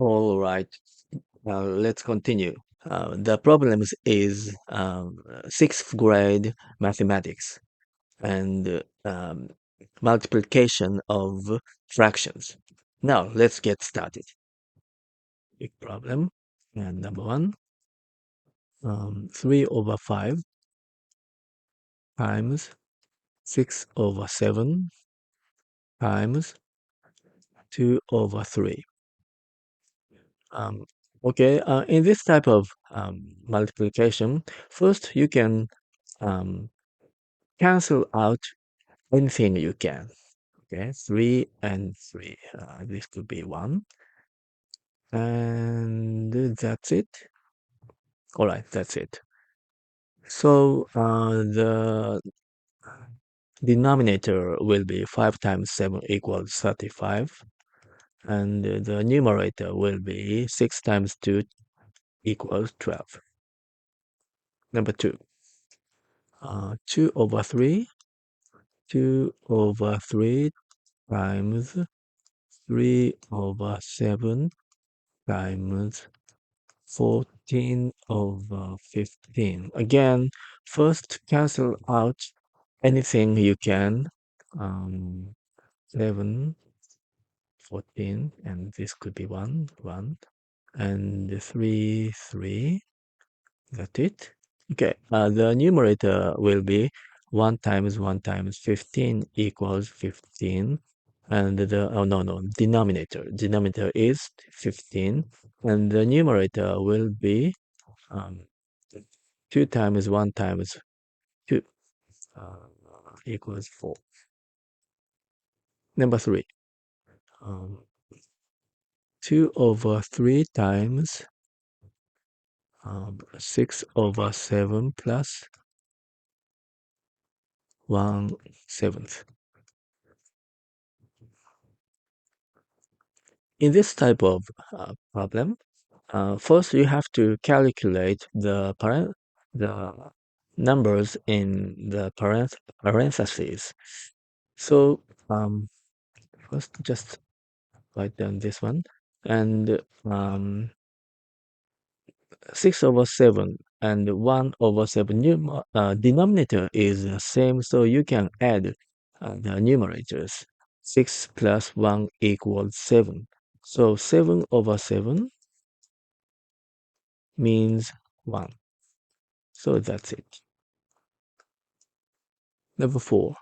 All right, let's continue. The problem is sixth grade mathematics and multiplication of fractions. Now, let's get started. Big problem. And number one, 3 over 5 times 6 over 7 times 2 over 3. Um, okay, in this type of multiplication, first you can um, cancel out anything you can. Okay, 3 and 3. This could be 1. And that's it. All right, that's it. So the denominator will be 5 times 7 equals 35. And the numerator will be 6 times 2 equals 12. Number 2. 2 over 3. 2 over 3 times 3 over 7 times 14 over 15. Again, first cancel out anything you can. 7, 14, and this could be 1, 1, and 3, 3. That's it. Okay, the numerator will be 1 times 1 times 15 equals 15. And denominator is 15. And the numerator will be 2 times 1 times 2 equals 4. Number 3. 2 over 3 times 6 over 7 plus 1/7. In this type of problem, first you have to calculate the numbers in the parentheses. So first just write down this one, and 6 over 7 and 1 over 7 denominator is the same, so you can add the numerators. 6 plus 1 equals 7. So 7 over 7 means 1. So that's it. Number 4.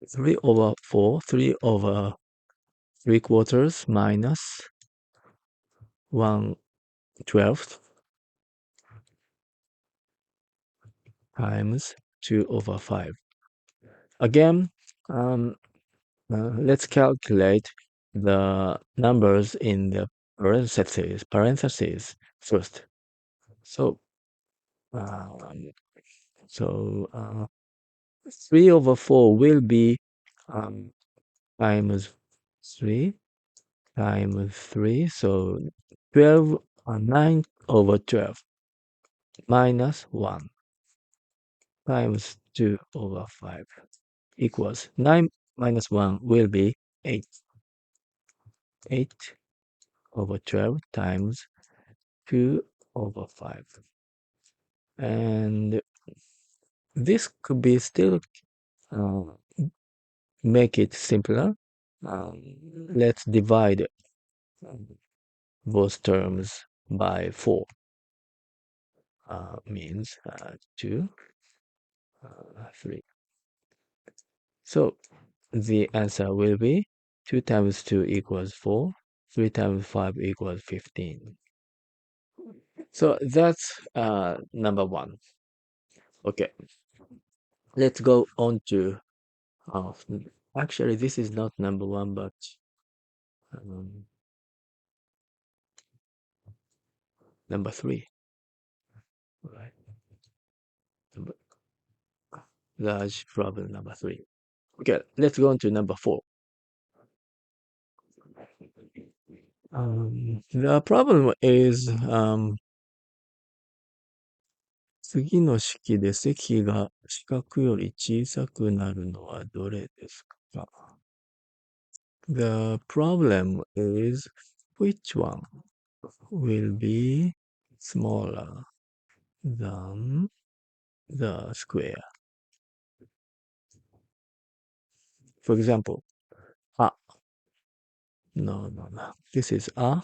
3 over 4, 3 over 3 quarters minus 1/12 times 2 over 5. Again, let's calculate the numbers in the parentheses first. So, um, 3 over 4 will be times 3 times 3. So 12, 9 over 12 minus 1 times 2 over 5 equals 9 minus 1 will be 8. 8 over 12 times 2 over 5. And this could be still make it simpler. Let's divide both terms by 4. Means 2, 3. So the answer will be 2 times 2 equals 4. 3 times 5 equals 15. So that's number 1. Okay. Let's go on to actually this is not number 1, but number 3. Right. Large problem number 3. Okay, let's go on to number 4. The problem is 次の式で積が四角より小さくなるのはどれですか? The problem is which one will be smaller than the square. For example, ah, no. This is um,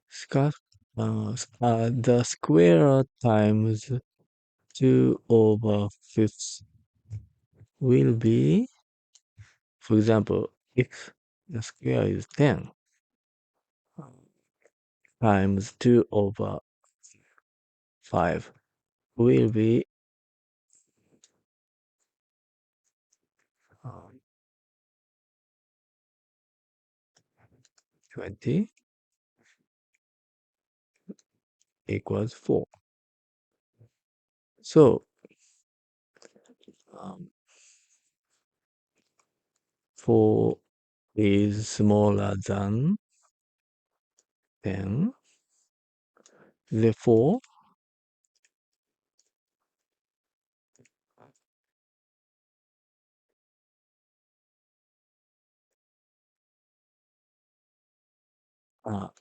scar- the square times 2 over 5 will be, for example, if the square is 10 times 2 over 5 will be uh, 20 equals 4. So, um, 4 is smaller than 10. Therefore,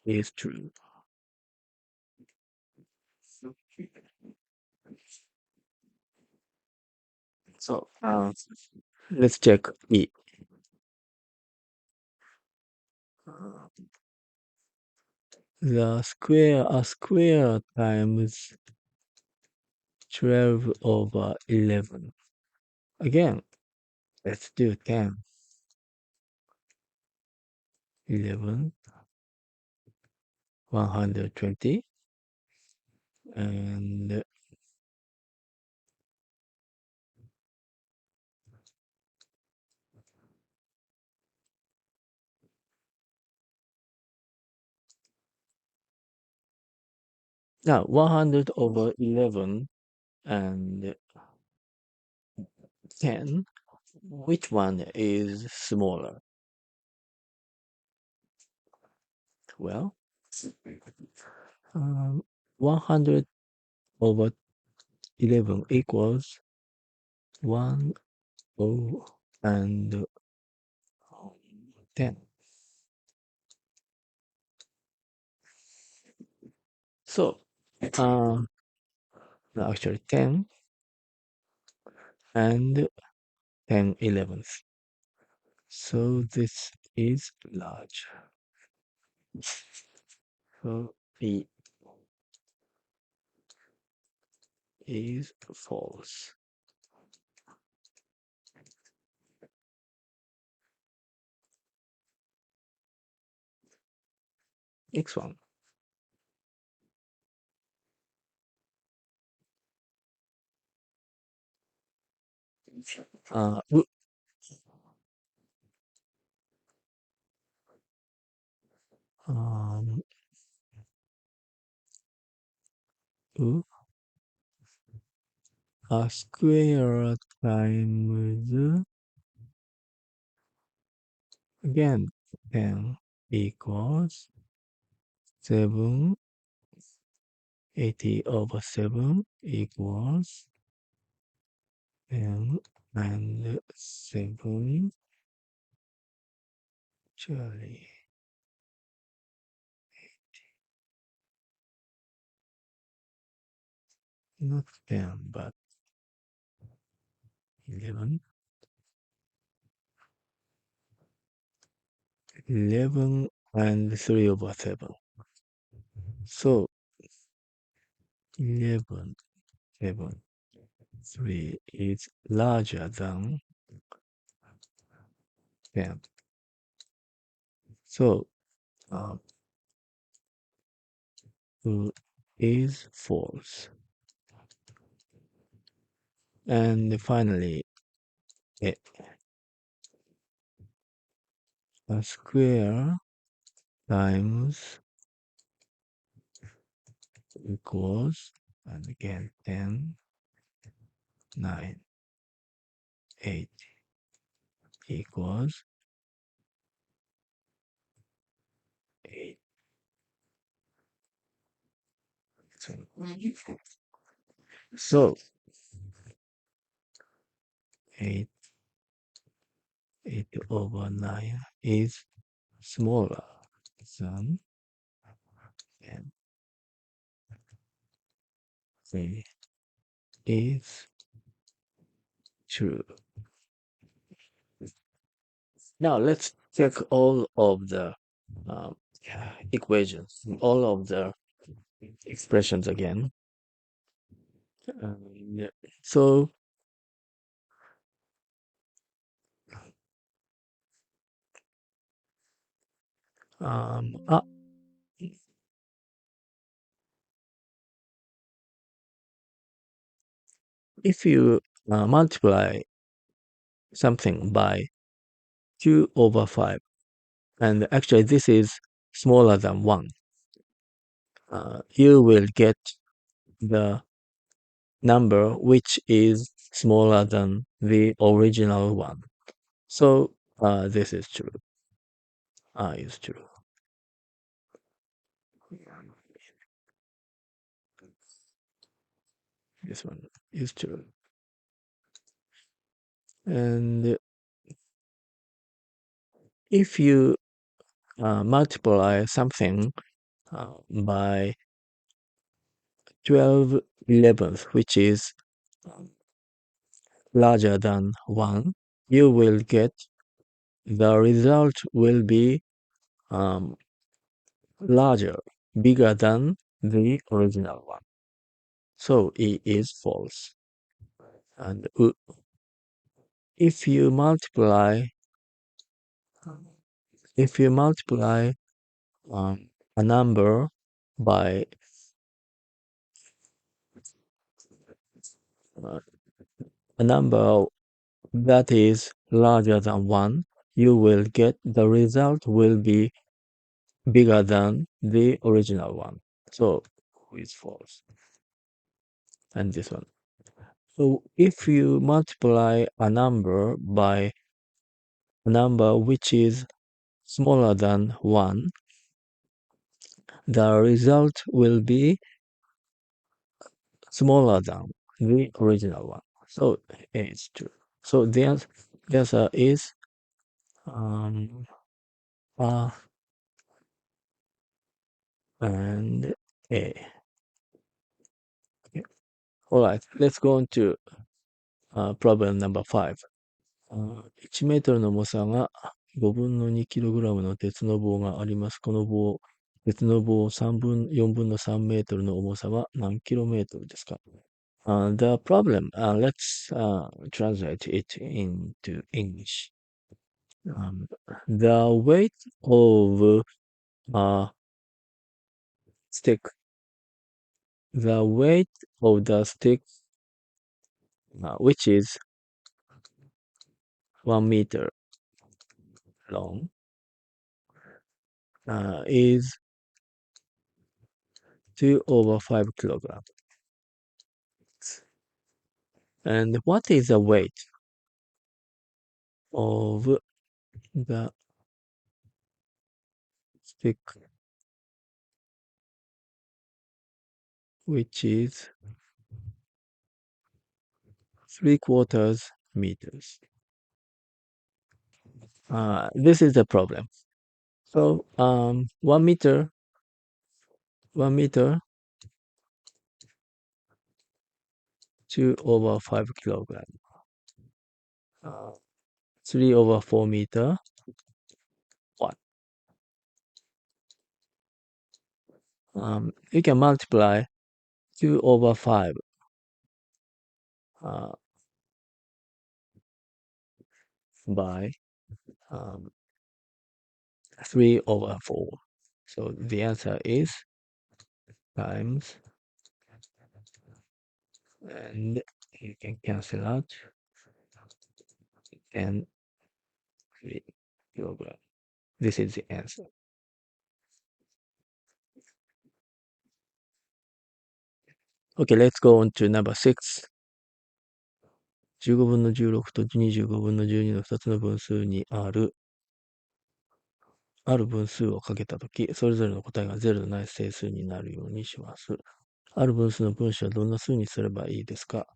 is true. So, let's check E. Uh, a square times 12 over 11. Again, let's do 10. 11, 120, and now 100 over 11 and 10. Which one is smaller? Well, 100 over 11 equals 1 and 10. So, no, actually 10 and 10 elevenths. So this is large. So B is false. Next one. Uh, u, um, u, a square times again 10 equals 7. 80 over 7 equals 10 and 7. Actually, not 10, but 11. 11 and 3 over 7. So 11, 7, 3 is larger than 10. So uh, is false. And finally, a, a square times equals, and again 10, 9, 8 equals 8. So So 8, 8 over 9 is smaller than 10. 3 is true. Now let's check all of the um, equations, all of the expressions again. And so um, uh, if you multiply something by 2 over 5, and actually this is smaller than 1, you will get the number which is smaller than the original one. So this is true. Is true. This one is true. And if you multiply something by 12/11, which is larger than 1, you will get the result will be um, larger, bigger than the original one. So it is false. And if you multiply a number by uh, a number that is larger than 1, you will get the result will be bigger than the original one. So it's false. And this one. So if you multiply a number by a number which is smaller than 1, the result will be smaller than the original one. So it's true. So the answer is R and A. Okay. All right, let's go on to problem number 5. 1メートルの重さが5分の 2kg の鉄の棒があります。この鉄の棒3分、4分の3メートルの重さは何キロメートルですか？ The problem, let's translate it into English. The weight of a stick, the weight of the stick, which is 1 meter long, is 2 over 5 kilograms. And what is the weight of the stick, which is 3/4 meters? This is the problem. So 1 meter, 2 over 5 kilograms. 3 over 4 meter, 1. You can multiply 2 over 5 by 3 over 4. So the answer is times, and you can cancel out 10 kilogram. This is the answer. Okay, let's go on to number 6. 15分の16と25分の12の2つの分数にある分数をかけたとき、それぞれの答えが0のない整数になるようにします。ある文章の文章はどんな風にすればいいですか？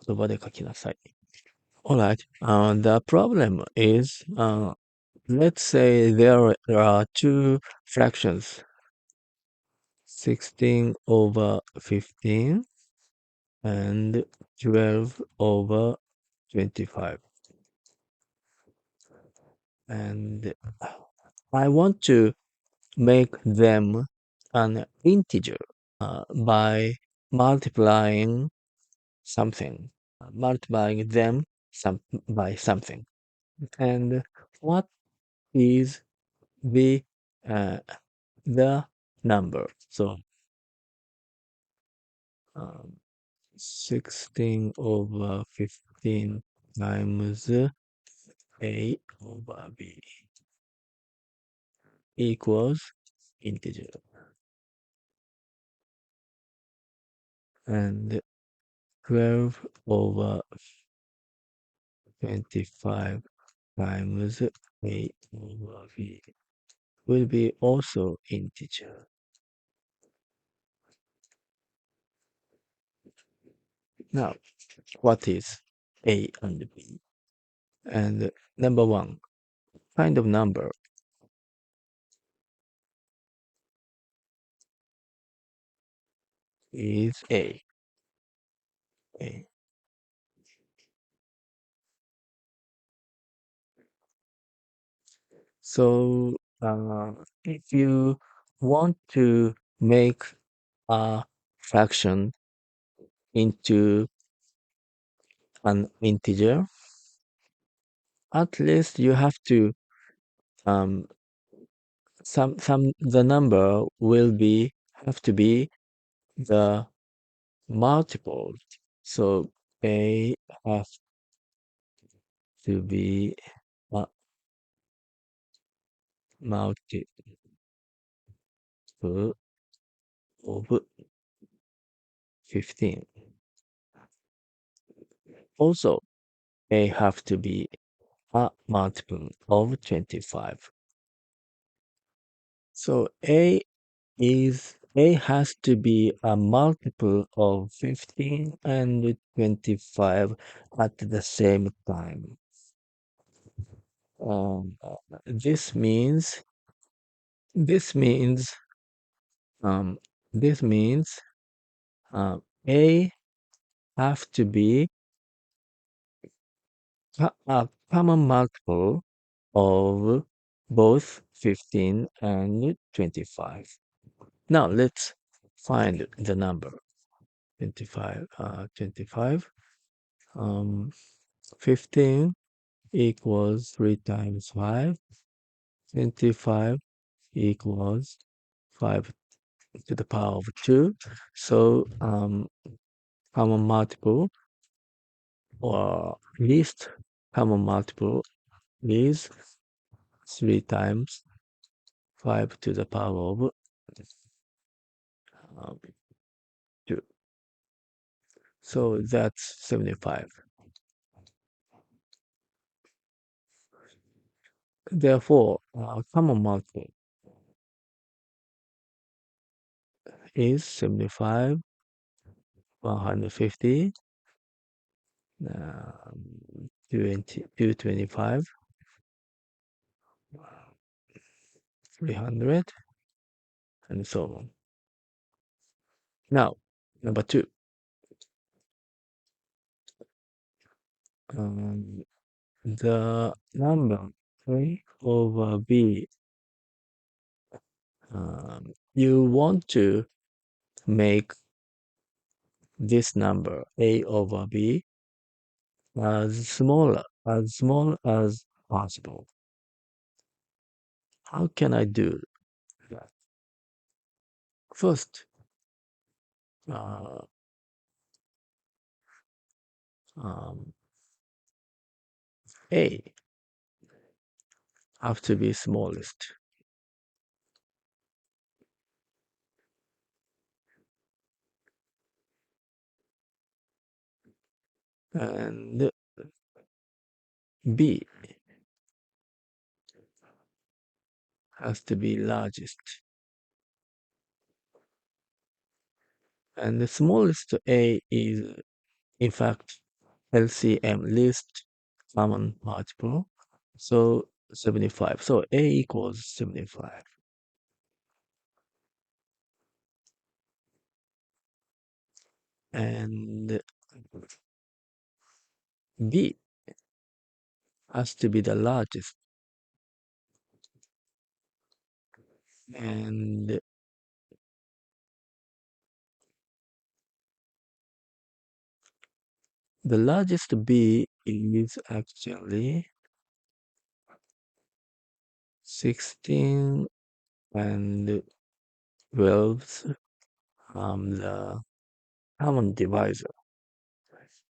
言葉で書きなさい。Alright. The problem is, let's say there are two fractions, 16 over 15 and 12 over 25. And I want to make them an integer by multiplying something, multiplying them by something. And what is the uh, the number? So um, 16 over 15 times a over b equals integer, and 12 over 25 times a over b will be also integer. Now, what is a and b? And number one, kind of number is a. A. So, if you want to make a fraction into an integer, at least you have to um, the number will be have to be the multiple. So a has to be a multiple of 15. Also, a have to be a multiple of 25. So a has to be a multiple of 15 and 25 at the same time. Um, uh, this means this means um, this means a have to be a common multiple of both 15 and 25. Now let's find the number 25. 15 equals 3 times 5. 25 equals 5 to the power of 2. So common multiple or least common multiple is 3 times 5 to the power of 2. So that's 75. Therefore, common multiple is 75, 150, 225, 300, and so on. Now, number two. The number a over b, you want to make this number a over b as small as possible. How can I do that? First, uh, um, a have to be smallest, and b has to be largest. And the smallest a is, in fact, LCM, least common multiple. So 75. So a equals 75. And b has to be the largest. And the largest b is actually 16 and 12's the common divisor.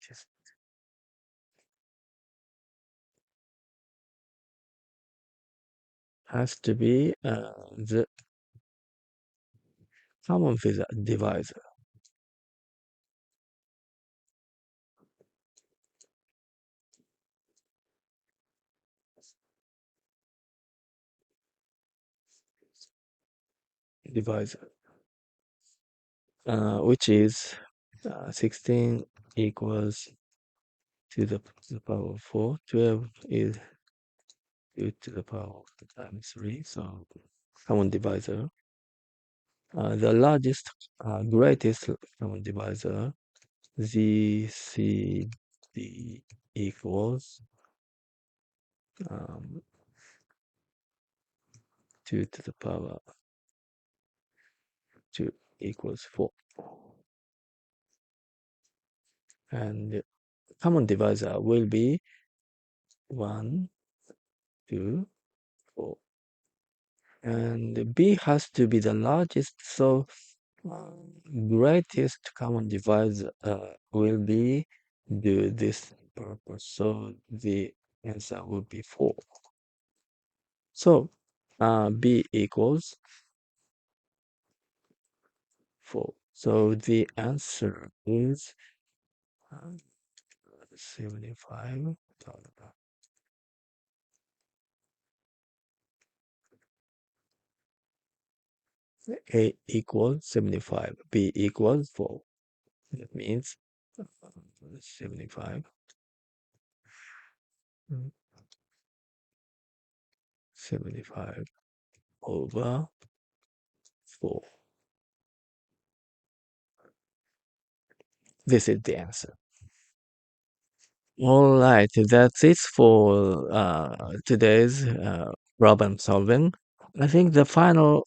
Just has to be the common divisor. Divisor, which is 16 equals to the power of 4. 12 is 2 to the power of times 3. So common divisor. The largest, greatest common divisor, GCD equals 2 to the power 2 equals 4. And common divisor will be 1, 2, 4. And B has to be the largest, so greatest common divisor will be do this purpose. So the answer would be 4. So B equals 4. So the answer is 75. A equals 75. B equals 4. That means 75. 75 over 4. This is the answer. All right, that's it for today's problem solving. I think the final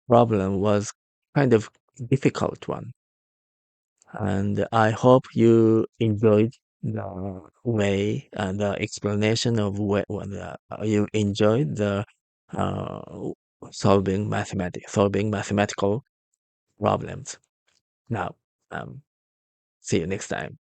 problem was kind of difficult one, and I hope you enjoyed the way and the explanation of whether you enjoyed the uh, solving mathematical problems. Now, see you next time.